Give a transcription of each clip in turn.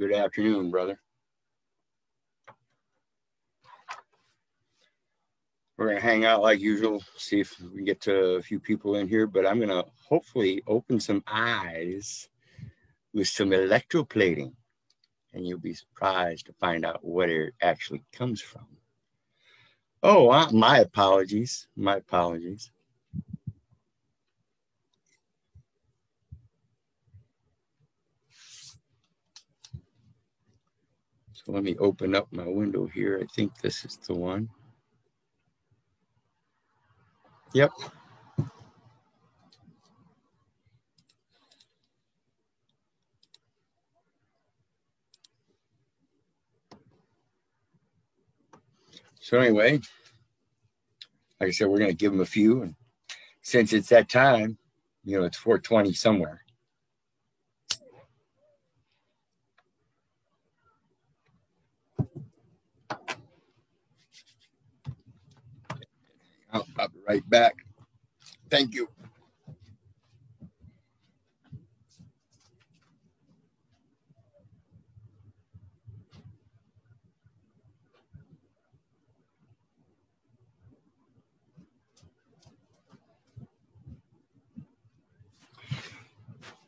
Good afternoon, brother. We're going to hang out like usual, see if we can get to a few people in here, but I'm going to hopefully open some eyes with some electroplating, and you'll be surprised to find out what it actually comes from. Oh, my apologies. My apologies. So let me open up my window here. I think this is the one. Yep. So anyway, like I said, we're going to give them a few. And since it's that time, you know, it's 4:20 somewhere. I'll be right back. Thank you.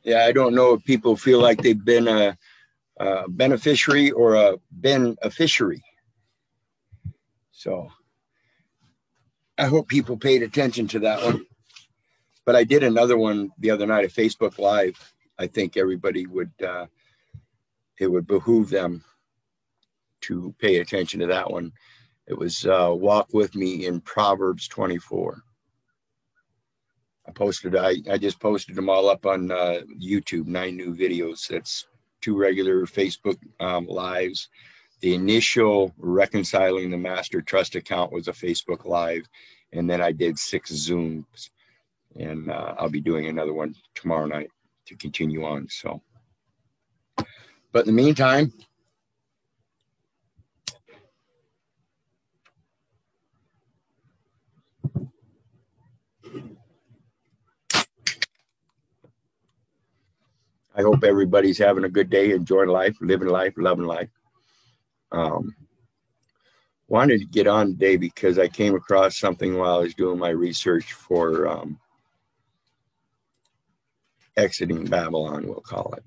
Yeah, I don't know if people feel like they've been a beneficiary or a beneficiary. So I hope people paid attention to that one. But I did another one the other night, a Facebook Live. I think everybody would, it would behoove them to pay attention to that one. It was Walk With Me in Proverbs 24. I just posted them all up on YouTube, 9 new videos. That's 2 regular Facebook lives. The initial Reconciling the Master Trust account was a Facebook Live, and then I did 6 Zooms, and I'll be doing another one tomorrow night to continue on. So, but in the meantime, I hope everybody's having a good day, enjoying life, living life, loving life. Wanted to get on today because I came across something while I was doing my research for exiting Babylon, we'll call it.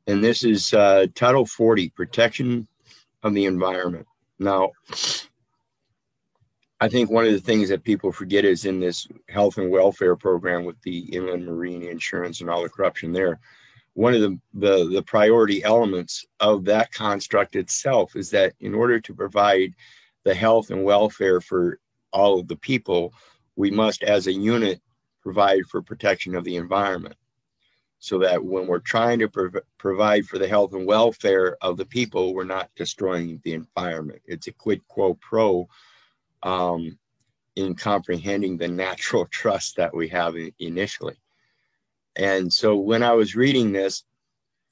And this is Title 40, Protection of the Environment. Now, I think one of the things that people forget is in this health and welfare program with the inland marine insurance and all the corruption there, one of the priority elements of that construct itself is that in order to provide the health and welfare for all of the people, we must, as a unit, provide for protection of the environment. So that when we're trying to provide for the health and welfare of the people, we're not destroying the environment. It's a quid pro quo in comprehending the natural trust that we have initially. And so when I was reading this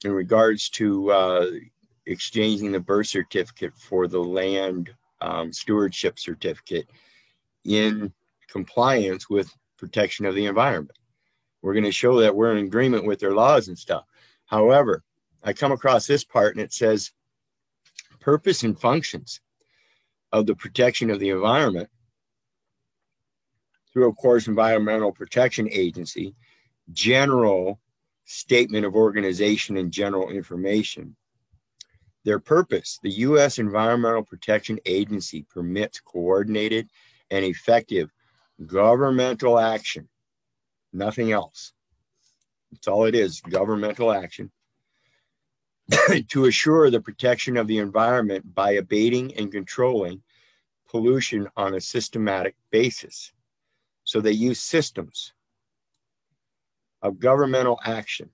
in regards to exchanging the birth certificate for the land stewardship certificate in compliance with protection of the environment, we're going to show that we're in agreement with their laws and stuff. However, I come across this part and it says purpose and functions of the protection of the environment through, of course, Environmental Protection Agency, general statement of organization and general information. Their purpose: the U.S. Environmental Protection Agency permits coordinated and effective governmental action. Nothing else. That's all it is, governmental action, to assure the protection of the environment by abating and controlling pollution on a systematic basis. So they use systems of governmental action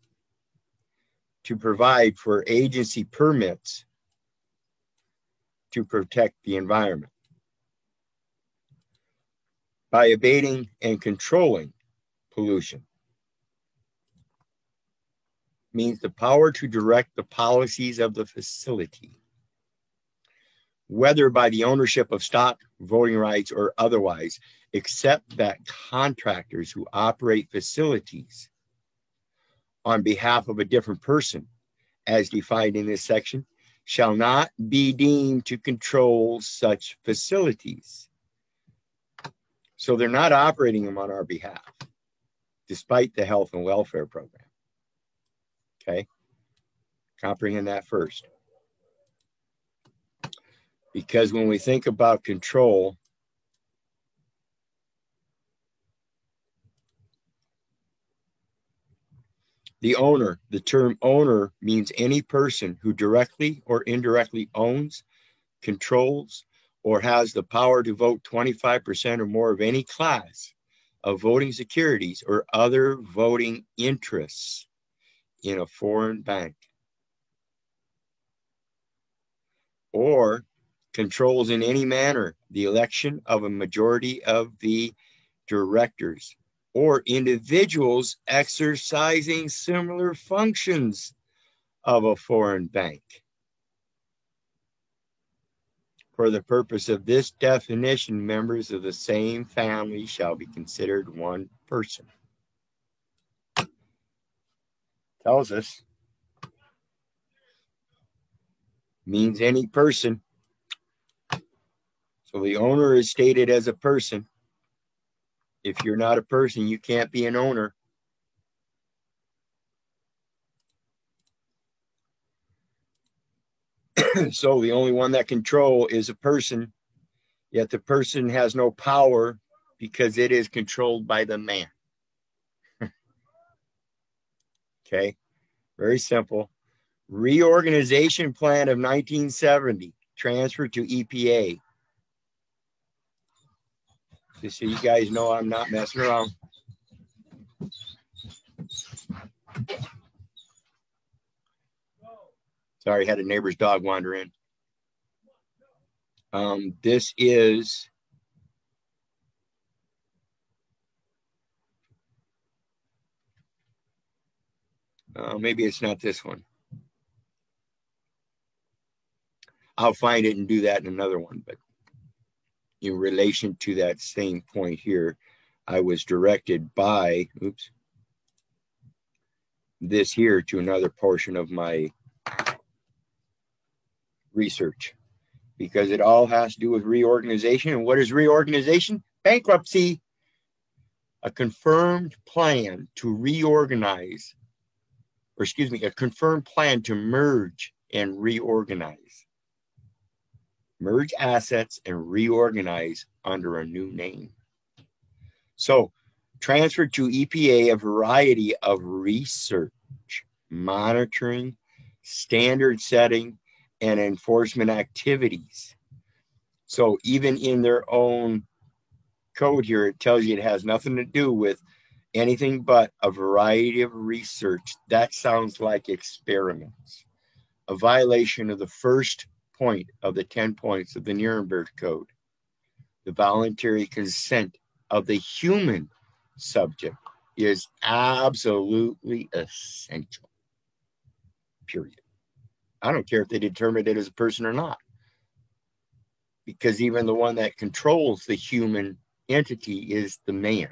to provide for agency permits to protect the environment by abating and controlling pollution. Means the power to direct the policies of the facility, whether by the ownership of stock, voting rights, or otherwise, except that contractors who operate facilities on behalf of a different person, as defined in this section, shall not be deemed to control such facilities. So they're not operating them on our behalf, despite the health and welfare program. Okay? Comprehend that first. Because when we think about control, the owner, the term owner means any person who directly or indirectly owns, controls, or has the power to vote 25% or more of any class of voting securities or other voting interests in a foreign bank, or controls in any manner the election of a majority of the directors or individuals exercising similar functions of a foreign bank. For the purpose of this definition, members of the same family shall be considered one person. Tells us. Means any person. So the owner is stated as a person. If you're not a person, you can't be an owner. So the only one that control is a person, yet the person has no power because it is controlled by the man. Okay, very simple. Reorganization plan of 1970, transferred to EPA. Just so you guys know I'm not messing around. Sorry, had a neighbor's dog wander in. This is maybe it's not this one. I'll find it and do that in another one. But in relation to that same point here, I was directed by, this here to another portion of my research, because it all has to do with reorganization. And what is reorganization? Bankruptcy. A confirmed plan to reorganize, or excuse me, a confirmed plan to merge and reorganize. Merge assets and reorganize under a new name. So, transferred to EPA a variety of research, monitoring, standard setting, and enforcement activities. So even in their own code here, it tells you it has nothing to do with anything but a variety of research. That sounds like experiments. A violation of the first point of the 10 points of the Nuremberg Code. The voluntary consent of the human subject is absolutely essential. Period. I don't care if they determined it as a person or not. Because even the one that controls the human entity is the man.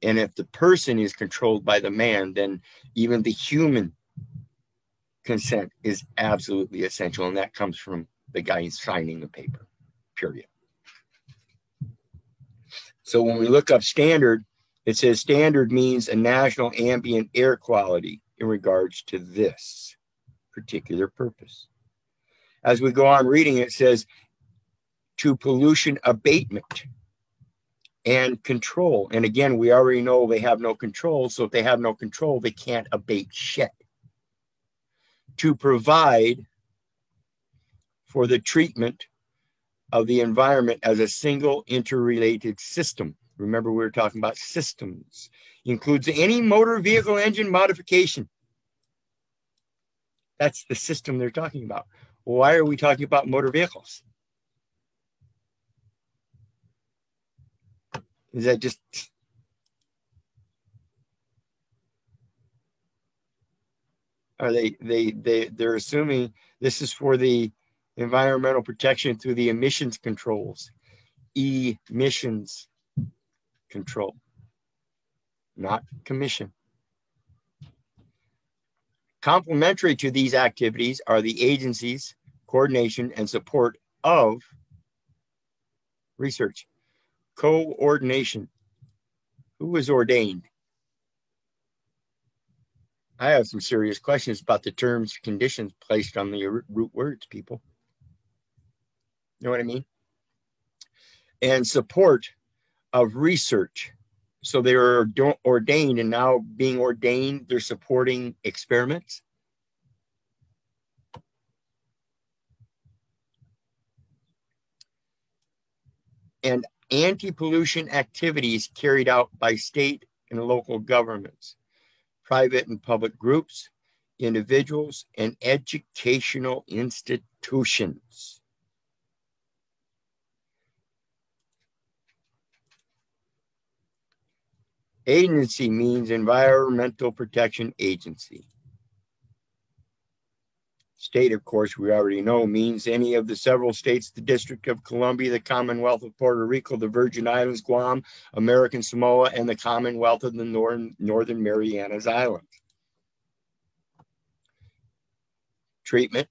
And if the person is controlled by the man, then even the human consent is absolutely essential. And that comes from the guy signing the paper. Period. So when we look up standard, it says standard means a national ambient air quality in regards to this particular purpose. As we go on reading, it says to pollution abatement and control. And again, we already know they have no control. So if they have no control, they can't abate shit. To provide for the treatment of the environment as a single interrelated system. Remember, we were talking about systems. Includes any motor vehicle engine modification. That's the system they're talking about. Why are we talking about motor vehicles? Is that just... Are they're assuming this is for the environmental protection through the emissions controls. Emissions control, not commission. Complementary to these activities are the agencies' coordination and support of research. Coordination. Who was ordained? I have some serious questions about the terms, conditions placed on the root words, people. You know what I mean? And support of research. So they are ordained, and now being ordained, they're supporting experiments. And anti-pollution activities carried out by state and local governments, private and public groups, individuals, and educational institutions. Agency means Environmental Protection Agency. State, of course, we already know, means any of the several states, the District of Columbia, the Commonwealth of Puerto Rico, the Virgin Islands, Guam, American Samoa, and the Commonwealth of the Northern Marianas Islands. Treatment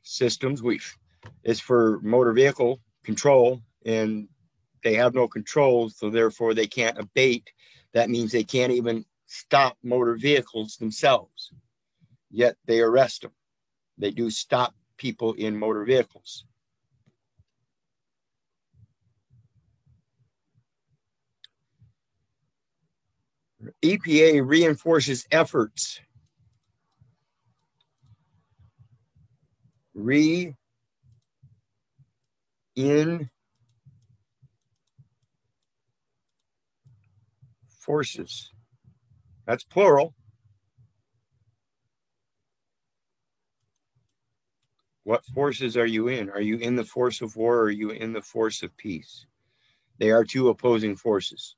systems is for motor vehicle control, and they have no control, so therefore they can't abate. That means they can't even stop motor vehicles themselves, yet they arrest them. They do stop people in motor vehicles. EPA reinforces efforts. Forces. That's plural. What forces are you in? Are you in the force of war, or are you in the force of peace? They are two opposing forces.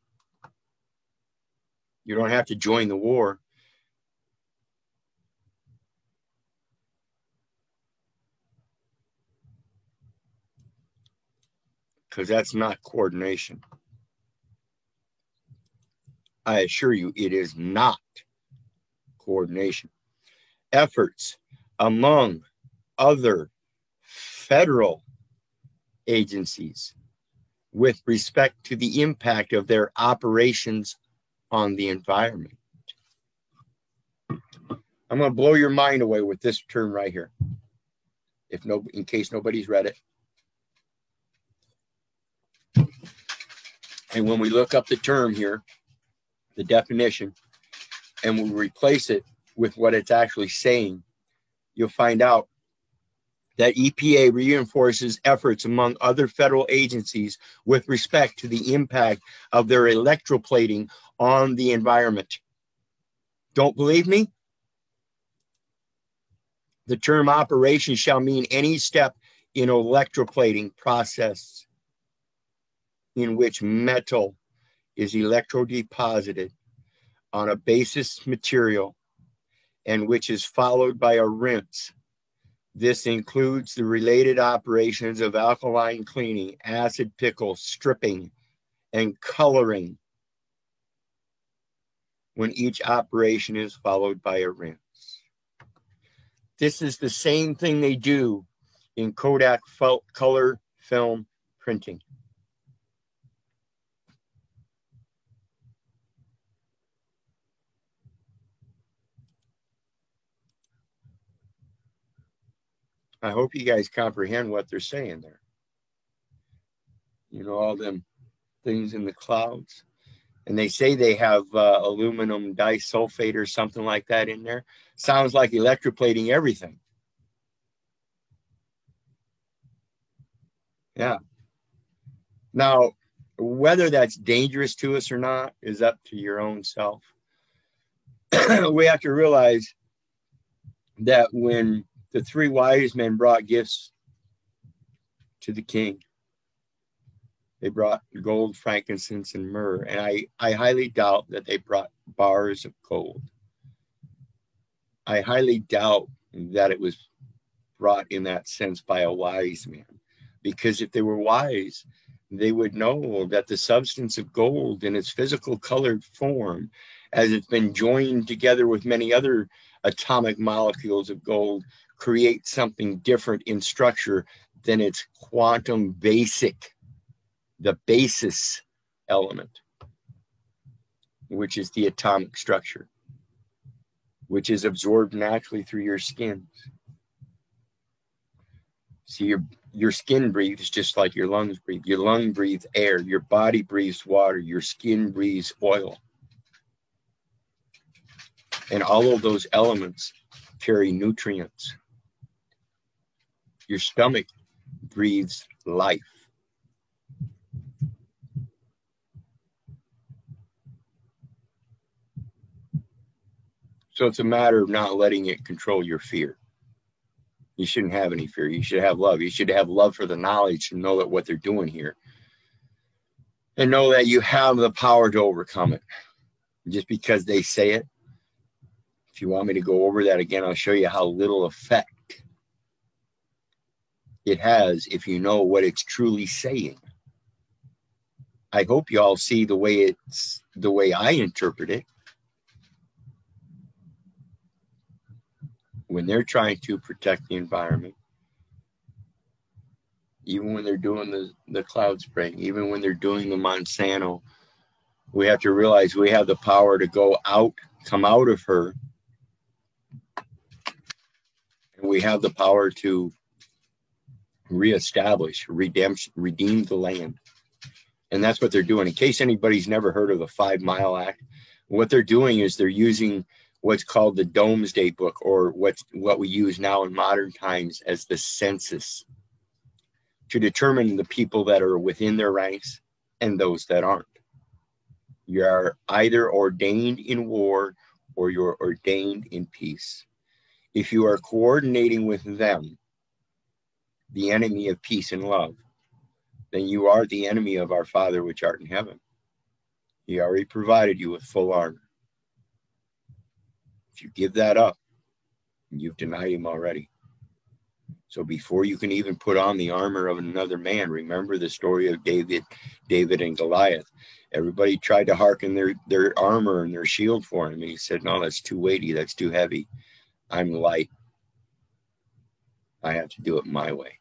You don't have to join the war. Because that's not coordination. I assure you, it is not coordination. Efforts among other federal agencies with respect to the impact of their operations on the environment. I'm going to blow your mind away with this term right here, in case nobody's read it. And when we look up the term here, the definition, and we replace it with what it's actually saying, you'll find out that EPA reinforces efforts among other federal agencies with respect to the impact of their electroplating on the environment. Don't believe me? The term operation shall mean any step in electroplating process in which metal is electrodeposited on a basis material and which is followed by a rinse. This includes the related operations of alkaline cleaning, acid pickle, stripping, and coloring when each operation is followed by a rinse. This is the same thing they do in Kodak color film printing. I hope you guys comprehend what they're saying there. You know, all them things in the clouds. And they say they have aluminum disulfate or something like that in there. Sounds like electroplating everything. Yeah. Now, whether that's dangerous to us or not is up to your own self. We have to realize that when the three wise men brought gifts to the king, they brought gold, frankincense, and myrrh. And I highly doubt that they brought bars of gold. I highly doubt that it was brought in that sense by a wise man. Because if they were wise, they would know that the substance of gold in its physical colored form, as it's been joined together with many other atomic molecules of gold create something different in structure than its quantum basic, the basis element, which is the atomic structure, which is absorbed naturally through your skin. See, your skin breathes just like your lungs breathe. Your lung breathes air. Your body breathes water. Your skin breathes oil. And all of those elements carry nutrients. Your stomach breathes life. So it's a matter of not letting it control your fear. You shouldn't have any fear. You should have love. You should have love for the knowledge and know that what they're doing here. And know that you have the power to overcome it. Just because they say it, if you want me to go over that again, I'll show you how little effect it has if you know what it's truly saying. I hope you all see the way I interpret it. When they're trying to protect the environment, even when they're doing the cloud spraying, even when they're doing the Monsanto, we have to realize we have the power to go out, come out of her, and we have the power to reestablish, redeem the land. And that's what they're doing. In case anybody's never heard of the 5 Mile Act, what they're doing is they're using what's called the Domesday Book, or what we use now in modern times as the census, to determine the people that are within their ranks and those that aren't. You are either ordained in war or you're ordained in peace. If you are coordinating with them, the enemy of peace and love, then you are the enemy of our Father which art in heaven. He already provided you with full armor. If you give that up, you've denied him already. So before you can even put on the armor of another man, remember the story of David and Goliath. Everybody tried to hearken their armor and their shield for him. And he said, no, that's too weighty. That's too heavy. I'm light. I have to do it my way.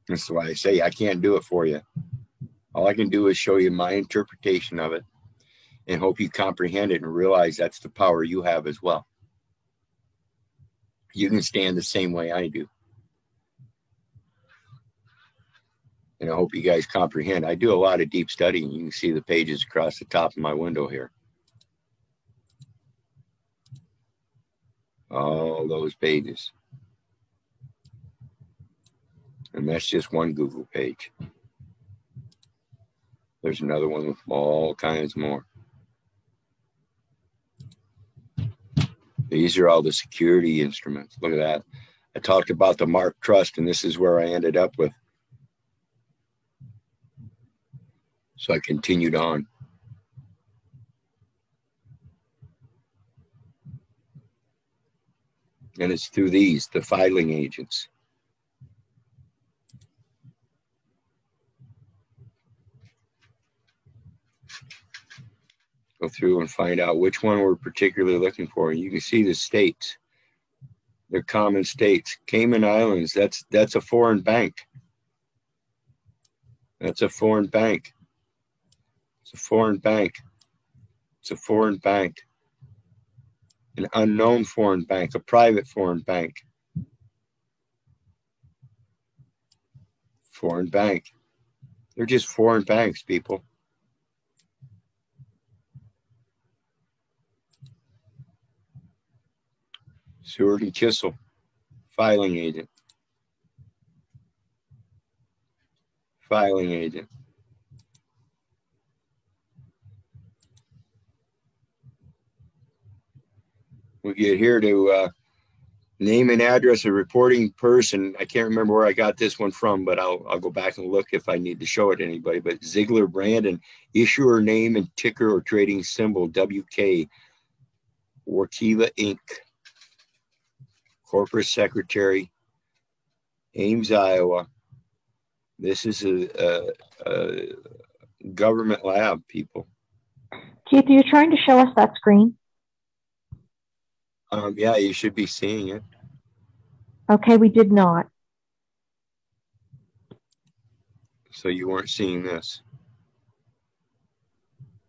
That's why I say I can't do it for you. All I can do is show you my interpretation of it and hope you comprehend it and realize that's the power you have as well. You can stand the same way I do. And I hope you guys comprehend. I do a lot of deep studying. You can see the pages across the top of my window here. All those pages. And that's just one Google page. There's another one with all kinds more. These are all the security instruments. Look at that. I talked about the Mark Trust, and this is where I ended up with. So I continued on. And it's through these, the filing agents. Go through and find out which one we're particularly looking for. You can see the states. They're common states. Cayman Islands, that's a foreign bank. That's a foreign bank. It's a foreign bank. It's a foreign bank. An unknown foreign bank, a private foreign bank. Foreign bank. They're just foreign banks, people. Seward and Kissel, filing agent. Filing agent. We get here to name and address of reporting person. I can't remember where I got this one from, but I'll go back and look if I need to show it to anybody. But Ziegler Brandon, issuer name and ticker or trading symbol WK, Workiva Inc. Corporate Secretary, Ames, Iowa. This is a government lab, people. Keith, are you trying to show us that screen? Yeah, you should be seeing it. Okay, we did not. So you weren't seeing this.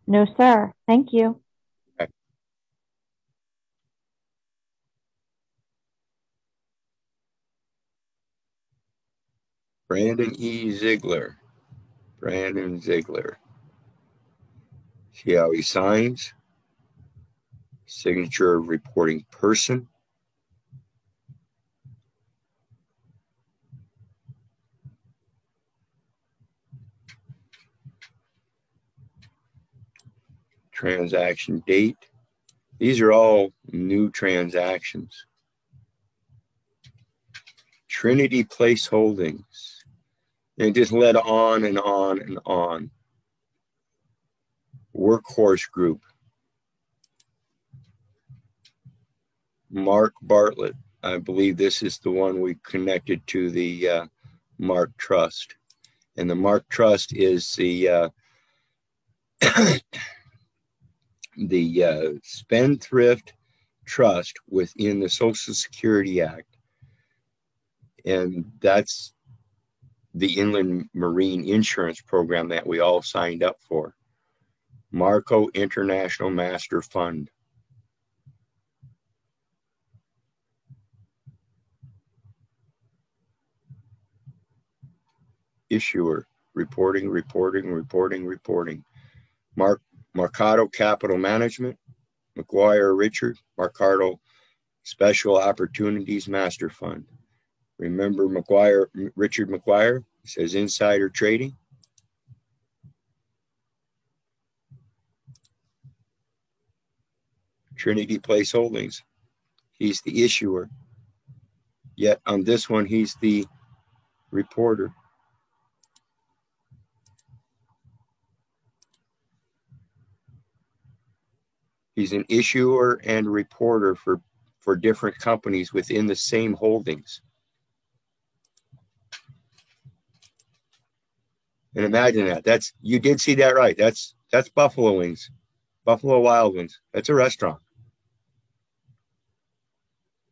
No, sir. Thank you. Okay. Brandon E. Ziegler. Brandon Ziegler. See how he signs? Signature of reporting person. Transaction date. These are all new transactions. Trinity Place Holdings. And it just led on and on and on. Workhorse Group. Mark Bartlett. I believe this is the one we connected to the Mark Trust. And the Mark Trust is the spendthrift trust within the Social Security Act. And that's the Inland Marine Insurance Program that we all signed up for. Marco International Master Fund. Issuer, reporting. Marcado Capital Management, McGuire Richard, Marcado Special Opportunities Master Fund. Remember Richard McGuire? It says insider trading. Trinity Place Holdings. He's the issuer. Yet on this one, he's the reporter. He's an issuer and reporter for different companies within the same holdings. And imagine that. You did see that right. That's Buffalo Wings, Buffalo Wild Wings. That's a restaurant.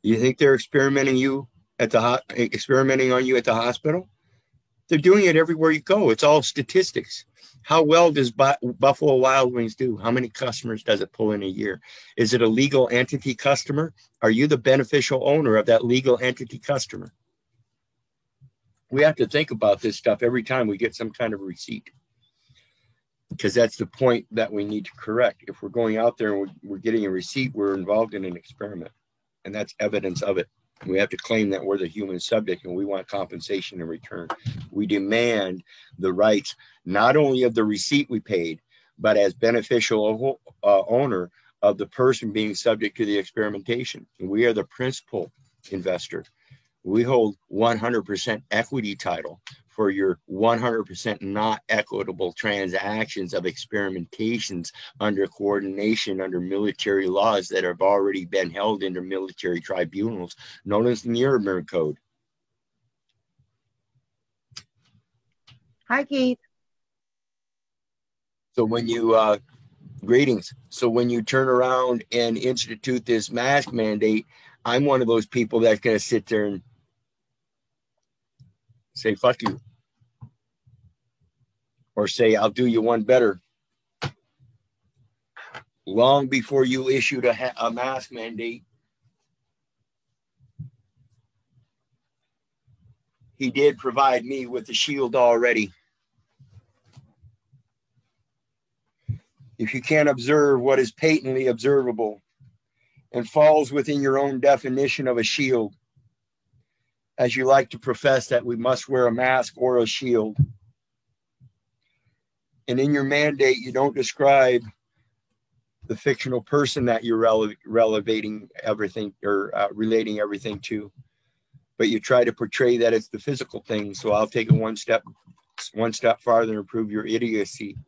You think they're experimenting on you at the hospital? They're doing it everywhere you go. It's all statistics. How well does Buffalo Wild Wings do? How many customers does it pull in a year? Is it a legal entity customer? Are you the beneficial owner of that legal entity customer? We have to think about this stuff every time we get some kind of receipt, because that's the point that we need to correct. If we're going out there and we're getting a receipt, we're involved in an experiment, and that's evidence of it. We have to claim that we're the human subject and we want compensation in return. We demand the rights not only of the receipt we paid, but as beneficial owner of the person being subject to the experimentation. And we are the principal investor. We hold 100% equity title for your 100% not equitable transactions of experimentations under coordination under military laws that have already been held under military tribunals known as the Nuremberg Code. Hi, Keith. So when you, greetings. So when you turn around and institute this mask mandate, I'm one of those people that's going to sit there and say, fuck you. Or say, I'll do you one better. Long before you issued a mask mandate, he did provide me with the shield already. If you can't observe what is patently observable and falls within your own definition of a shield, as you like to profess that we must wear a mask or a shield, and in your mandate you don't describe the fictional person that you're relating everything to, but you try to portray that it's the physical thing. So I'll take it one step farther and prove your idiocy.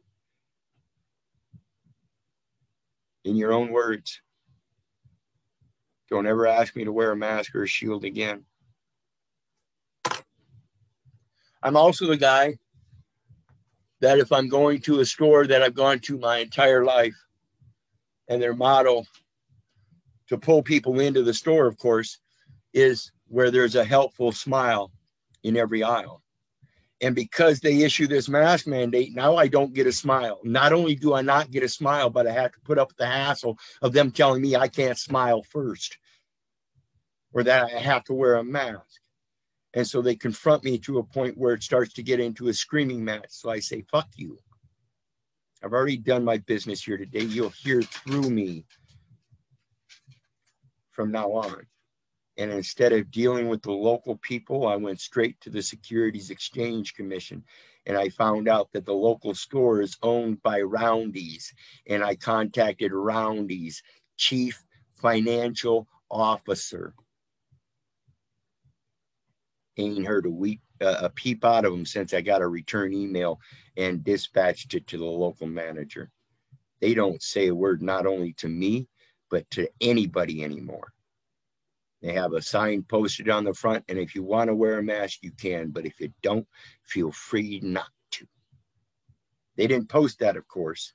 In your own words, don't ever ask me to wear a mask or a shield again. I'm also the guy that if I'm going to a store that I've gone to my entire life, and their motto to pull people into the store, of course, is where there's a helpful smile in every aisle. And because they issue this mask mandate, now I don't get a smile. Not only do I not get a smile, but I have to put up with the hassle of them telling me I can't smile first, or that I have to wear a mask. And so they confront me to a point where it starts to get into a screaming match. So I say, fuck you. I've already done my business here today. You'll hear through me from now on. And instead of dealing with the local people, I went straight to the Securities Exchange Commission. And I found out that the local store is owned by Roundy's. And I contacted Roundy's chief financial officer. Ain't heard a peep out of him since I got a return email and dispatched it to the local manager. They don't say a word, not only to me, but to anybody anymore. They have a sign posted on the front, and if you want to wear a mask, you can, but if you don't, feel free not to. They didn't post that, of course,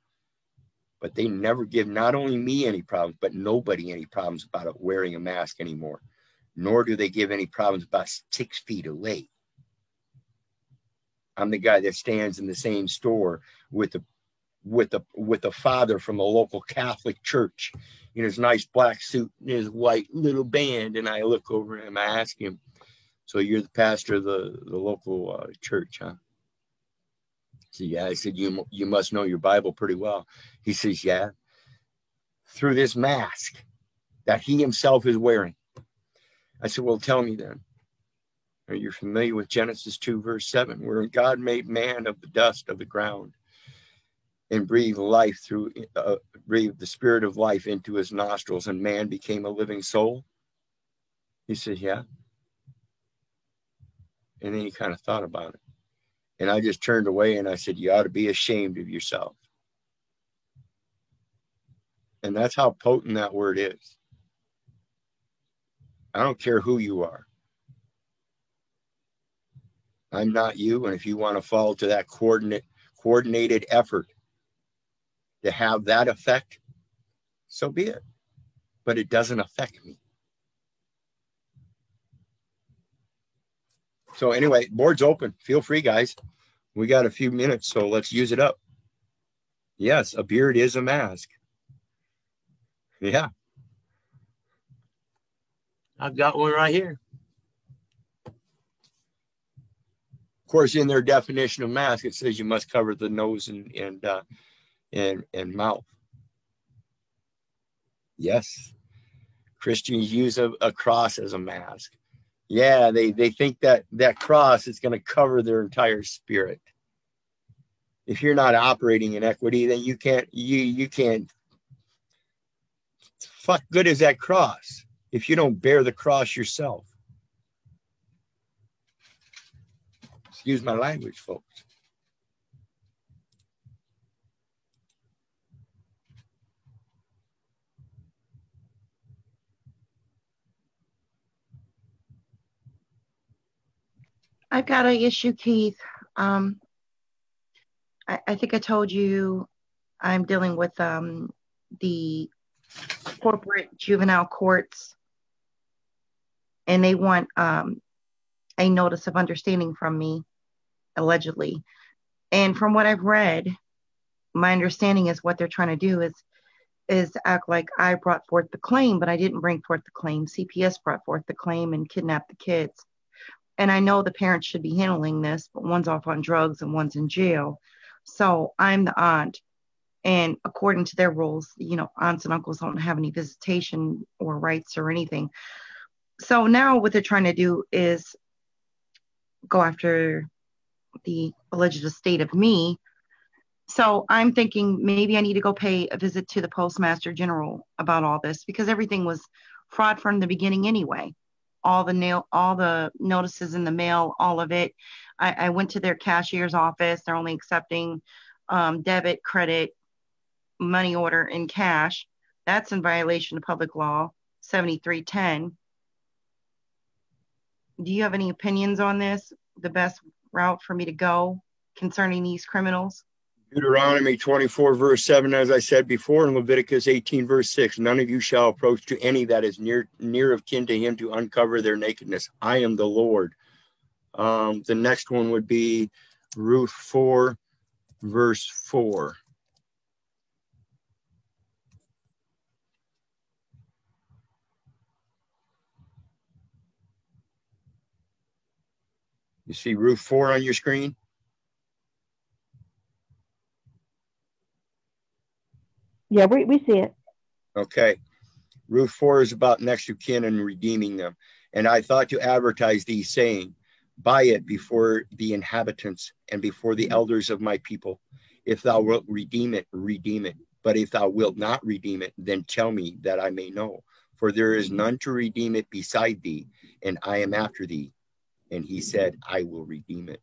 but they never give not only me any problems, but nobody any problems about it wearing a mask anymore, nor do they give any problems about 6 feet away. I'm the guy that stands in the same store with the father from a local Catholic church in his nice black suit and his white little band. And I look over him, I ask him, so you're the pastor of the local church, huh? So yeah, I said, you must know your Bible pretty well. He says, yeah, through this mask that he himself is wearing. I said, well, tell me then. Are you familiar with Genesis 2, verse 7, where God made man of the dust of the ground and breathed breathed the spirit of life into his nostrils, and man became a living soul? He said, yeah. And then he kind of thought about it. And I just turned away and I said, you ought to be ashamed of yourself. And that's how potent that word is. I don't care who you are. I'm not you. And if you want to fall to that coordinated effort to have that effect, so be it. But it doesn't affect me. So anyway, board's open. Feel free, guys. We got a few minutes, so let's use it up. Yes, a beard is a mask. Yeah. I've got one right here. Of course, in their definition of mask, it says you must cover the nose and mouth. Yes. Christians use a cross as a mask. Yeah, they think that cross is going to cover their entire spirit. If you're not operating in equity, then you can't. Fuck good is that cross if you don't bear the cross yourself. Excuse my language, folks. I've got an issue, Keith. I think I told you I'm dealing with the corporate juvenile courts, and they want a notice of understanding from me, allegedly. And from what I've read, my understanding is what they're trying to do is act like I brought forth the claim, but I didn't bring forth the claim. CPS brought forth the claim and kidnapped the kids. And I know the parents should be handling this, but one's off on drugs and one's in jail. So I'm the aunt. And according to their rules, aunts and uncles don't have any visitation or rights or anything. So now what they're trying to do is go after the alleged estate of me. So I'm thinking maybe I need to go pay a visit to the Postmaster General about all this, because everything was fraud from the beginning anyway. All the notices in the mail, all of it. I went to their cashier's office. They're only accepting debit, credit, money order in cash. That's in violation of public law 7310. Do you have any opinions on this? The best route for me to go? concerning these criminals? Deuteronomy 24, verse 7, as I said before, and Leviticus 18, verse 6, none of you shall approach to any that is near of kin to him to uncover their nakedness. I am the Lord. The next one would be Ruth 4, verse 4. You see Ruth 4 on your screen? Yeah, we see it. Okay. Ruth 4 is about next of kin and redeeming them. And I thought to advertise thee, saying, buy it before the inhabitants and before the elders of my people. If thou wilt redeem it, redeem it. But if thou wilt not redeem it, then tell me that I may know. For there is none to redeem it beside thee, and I am after thee. And he said, I will redeem it.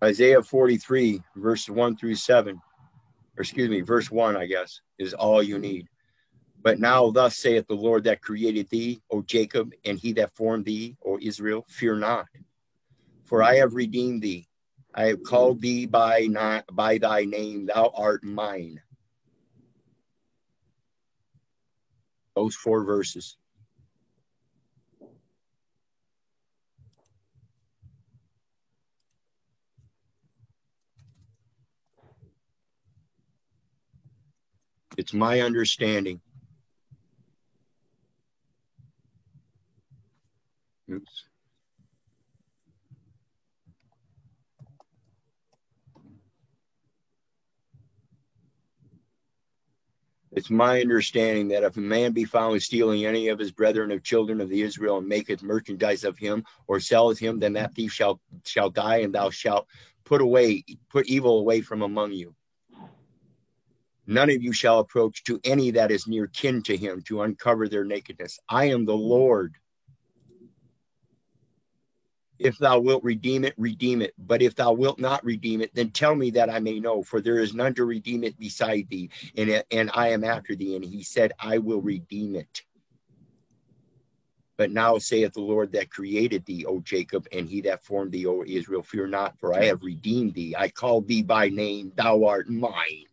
Isaiah 43, verse 1 through 7, or excuse me, verse 1, I guess, is all you need. But now thus saith the Lord that created thee, O Jacob, and he that formed thee, O Israel, fear not. For I have redeemed thee. I have called thee by thy name, thou art mine. Those 4 verses. It's my understanding. Oops. It's my understanding that if a man be found stealing any of his brethren of children of the Israel and maketh merchandise of him or selleth him, then that thief shall die, and thou shalt put evil away from among you. None of you shall approach to any that is near kin to him to uncover their nakedness. I am the Lord. If thou wilt redeem it, redeem it. But if thou wilt not redeem it, then tell me that I may know. For there is none to redeem it beside thee, and I am after thee. And he said, I will redeem it. But now saith the Lord that created thee, O Jacob, and he that formed thee, O Israel, fear not, for I have redeemed thee. I called thee by name, thou art mine.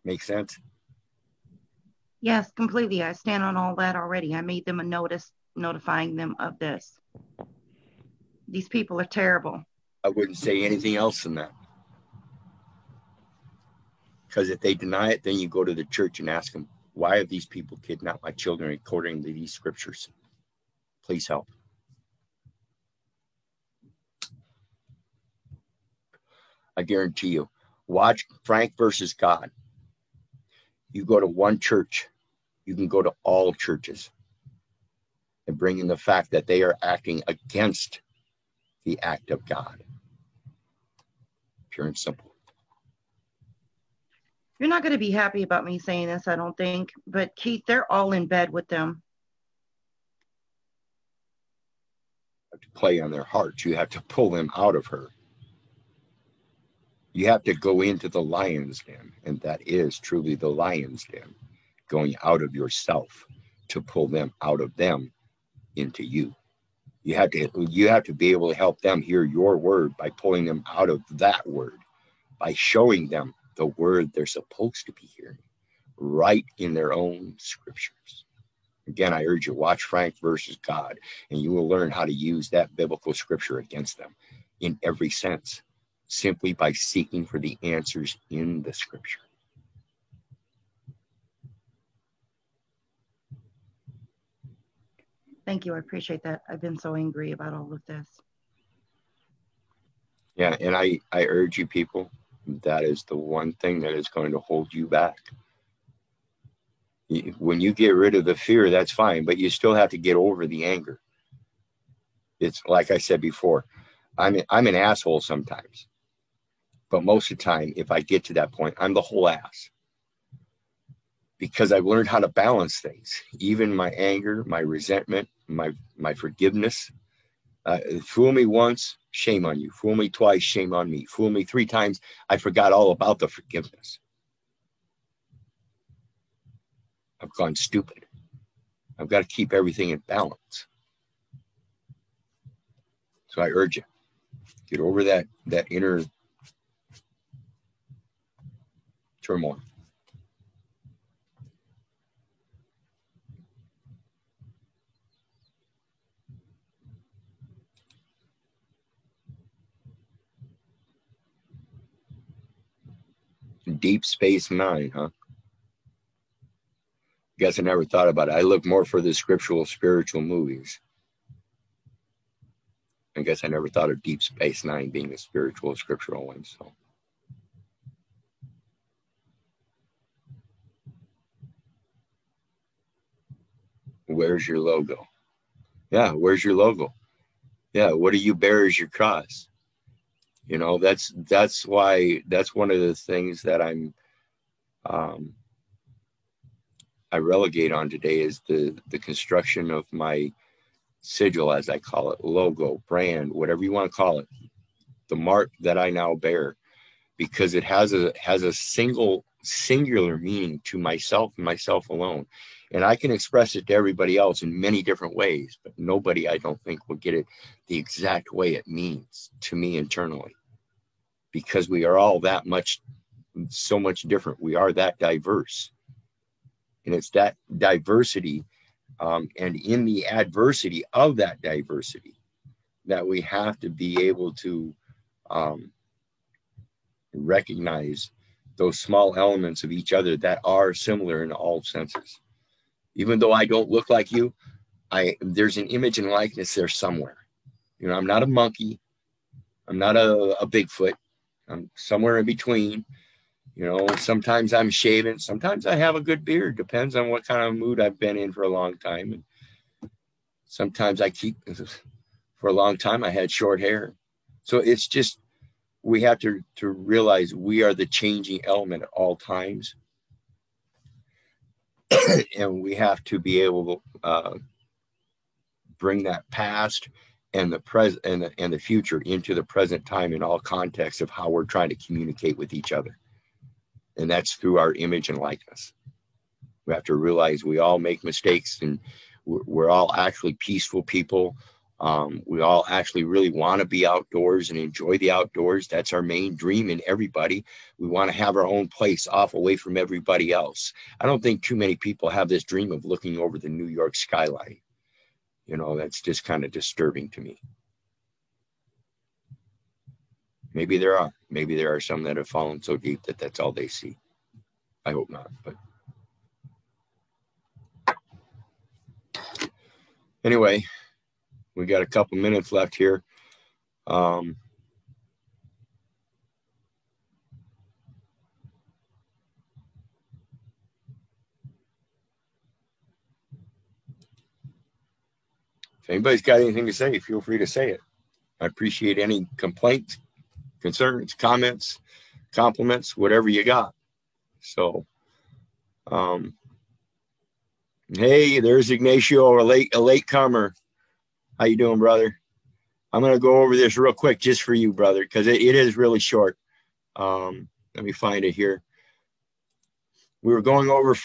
Make sense? Yes, completely. I stand on all that already. I made them a notice notifying them of this. These people are terrible. I wouldn't say anything else than that. Because if they deny it, then you go to the church and ask them, why have these people kidnapped my children according to these scriptures? Please help. I guarantee you. Watch Frank versus God. You go to one church, you can go to all churches and bring in the fact that they are acting against the act of God. Pure and simple. You're not going to be happy about me saying this, I don't think. But Keith, they're all in bed with them. You have to play on their hearts. You have to pull them out of her. You have to go into the lion's den, and that is truly the lion's den, going out of yourself to pull them out of them into you. You have to be able to help them hear your word by pulling them out of that word, by showing them the word they're supposed to be hearing right in their own scriptures. Again, I urge you, watch Frank versus God, and you will learn how to use that biblical scripture against them in every sense, simply by seeking for the answers in the scripture. Thank you. I appreciate that. I've been so angry about all of this. Yeah, and I urge you people, that is the one thing that is going to hold you back. When you get rid of the fear, that's fine, but you still have to get over the anger. It's like I said before, I'm an asshole sometimes. But most of the time, if I get to that point, I'm the whole ass. Because I've learned how to balance things, even my anger, my resentment, my forgiveness. Fool me once, shame on you. Fool me twice, shame on me. Fool me 3 times, I forgot all about the forgiveness. I've gone stupid. I've got to keep everything in balance. So I urge you, get over that inner turmoil. Deep Space Nine, huh? Guess I never thought about it. I look more for the scriptural, spiritual movies. I guess I never thought of Deep Space Nine being the spiritual, scriptural one. So, where's your logo? Yeah, where's your logo? Yeah, what do you bear as your cross? You know, that's why, that's one of the things that I relegate on today is the construction of my sigil, as I call it, logo, brand, whatever you want to call it, the mark that I now bear, because it has a singular meaning to myself and myself alone. And I can express it to everybody else in many different ways, but nobody, I don't think, will get it the exact way it means to me internally, because we are all so much different. We are that diverse. And it's that diversity, and in the adversity of that diversity, that we have to be able to recognize those small elements of each other that are similar in all senses. Even though I don't look like you, there's an image and likeness there somewhere. You know, I'm not a monkey. I'm not a Bigfoot. I'm somewhere in between. You know, sometimes I'm shaven. Sometimes I have a good beard. Depends on what kind of mood I've been in for a long time. And sometimes for a long time, I had short hair. So it's just, we have to realize we are the changing element at all times. And we have to be able to bring that past and the present and the future into the present time in all contexts of how we're trying to communicate with each other. And that's through our image and likeness. We have to realize we all make mistakes, and we're all actually peaceful people. We all actually really want to be outdoors and enjoy the outdoors. That's our main dream in everybody. We want to have our own place off away from everybody else. I don't think too many people have this dream of looking over the New York skyline. You know, that's just kind of disturbing to me. Maybe there are some that have fallen so deep that that's all they see. I hope not, but anyway, we got a couple minutes left here. If anybody's got anything to say, feel free to say it. I appreciate any complaints, concerns, comments, compliments, whatever you got. So, hey, there's Ignacio, a late comer. How you doing, brother? I'm going to go over this real quick just for you, brother, because it is really short. Let me find it here. We were going over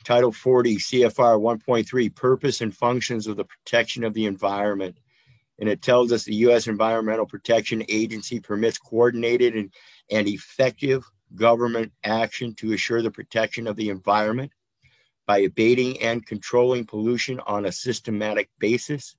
Title 40, CFR 1.3, purpose and functions of the protection of the environment. And it tells us the U.S. Environmental Protection Agency permits coordinated and effective government action to assure the protection of the environment by abating and controlling pollution on a systematic basis.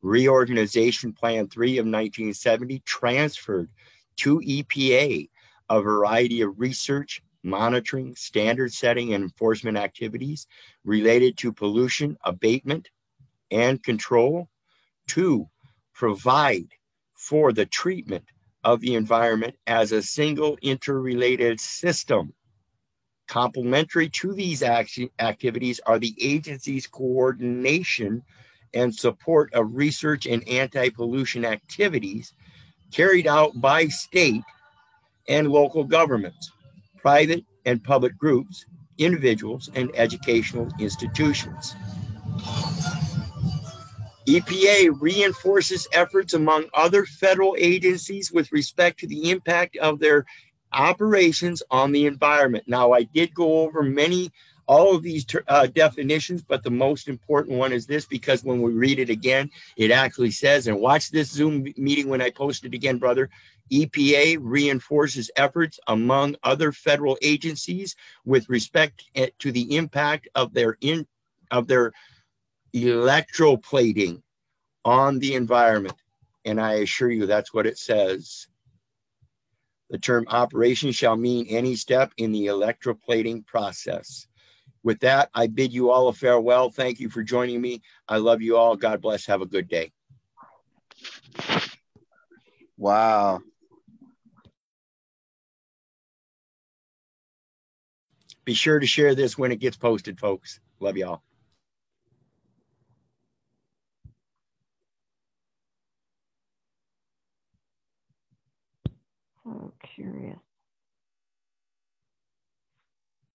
Reorganization Plan 3 of 1970 transferred to EPA a variety of research, monitoring, standard setting, and enforcement activities related to pollution abatement and control. 2, provide for the treatment of the environment as a single interrelated system. Complementary to these activities are the agency's coordination and support of research and anti-pollution activities carried out by state and local governments, private and public groups, individuals, and educational institutions. EPA reinforces efforts among other federal agencies with respect to the impact of their operations on the environment. Now, I did go over all of these definitions, but the most important one is this, because when we read it again, it actually says, and watch this Zoom meeting when I post it again, brother, EPA reinforces efforts among other federal agencies with respect to the impact of their electroplating on the environment. And I assure you that's what it says. The term operation shall mean any step in the electroplating process. With that, I bid you all a farewell. Thank you for joining me. I love you all. God bless. Have a good day. Wow. Be sure to share this when it gets posted, folks. Love y'all. So curious.